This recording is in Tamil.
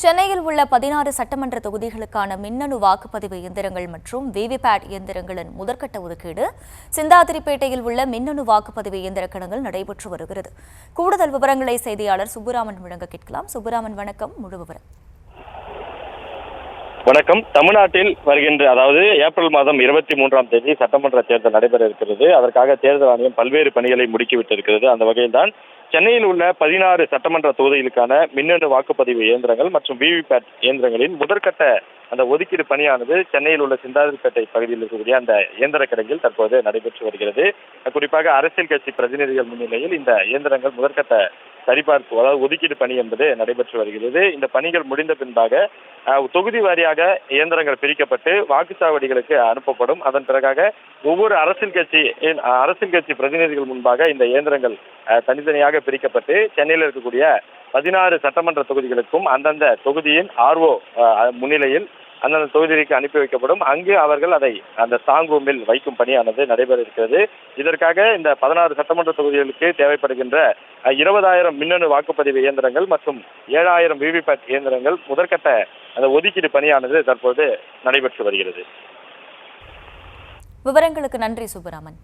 சென்னையில் உள்ள 16 சட்டமன்ற தொகுதிகளுக்கான மின்னணு வாக்குப்பதிவு இயந்திரங்கள் மற்றும் விவிபேட் இயந்திரங்களின் முதற்கட்ட ஒதுக்கீடு சிந்தாதிரிப்பேட்டையில் உள்ள மின்னணு வாக்குப்பதிவு இயந்திர கிடங்கில் நடைபெற்று வருகிறது. கூடுதல் விவரங்களை செய்தியாளர் சுப்புராமன் வழங்க கேட்கலாம். சுப்புராமன், வணக்கம். முழு விவரம். வணக்கம். தமிழ்நாட்டில் வருகின்ற ஏப்ரல் மாதம் 23ஆம் தேதி சட்டமன்ற தேர்தல் நடைபெற இருக்கிறது. அதற்காக தேர்தல் ஆணையம் பல்வேறு பணிகளை முடுக்கிவிட்டிருக்கிறது. அந்த வகையில்தான் சென்னையில் உள்ள 16 சட்டமன்ற தொகுதிகளுக்கான மின்னணு வாக்குப்பதிவு இயந்திரங்கள் மற்றும் விவிபேட் இயந்திரங்களின் முதற்கட்ட அந்த ஒதுக்கீடு பணியானது சென்னையில் உள்ள சிந்தாதிரிப்பேட்டை பகுதியில் இருக்கக்கூடிய அந்த இயந்திர கிடங்கில் தற்போது நடைபெற்று வருகிறது. குறிப்பாக அரசியல் கட்சி பிரதிநிதிகள் முன்னிலையில் இந்த இயந்திரங்கள் முதற்கட்ட சரிபார்ப்பு, ஒதுக்கீடு பணி என்பது நடைபெற்று வருகிறது. இந்த பணிகள் முடிந்த பின்பாக தொகுதி வாரியாக இயந்திரங்கள் பிரிக்கப்பட்டு வாக்குச்சாவடிகளுக்கு அனுப்பப்படும். அதன் பிறகாக ஒவ்வொரு அரசியல் கட்சி பிரதிநிதிகள் முன்பாக இந்த இயந்திரங்கள் தனித்தனியாக பிரிக்கப்பட்டு சென்னையில் இருக்கக்கூடிய 16 சட்டமன்ற தொகுதிகளுக்கும் அந்தந்த தொகுதியின் ஆர்ஓ முன்னிலையில் அந்தந்த தொகுதிக்கு அனுப்பி வைக்கப்படும். அங்கு அவர்கள் அதை அந்த ஸ்ட்ராங் ரூமில் வைக்கும் பணியானது நடைபெற இருக்கிறது. இதற்காக இந்த 16 சட்டமன்ற தொகுதிகளுக்கு தேவைப்படுகின்ற 20,000 மின்னணு வாக்குப்பதிவு இயந்திரங்கள் மற்றும் 7,000 விவிபேட் இயந்திரங்கள் முதற்கட்ட அந்த ஒதுக்கீடு பணியானது தற்போது நடைபெற்று வருகிறது. விவரங்களுக்கு நன்றி சுப்புராமன்.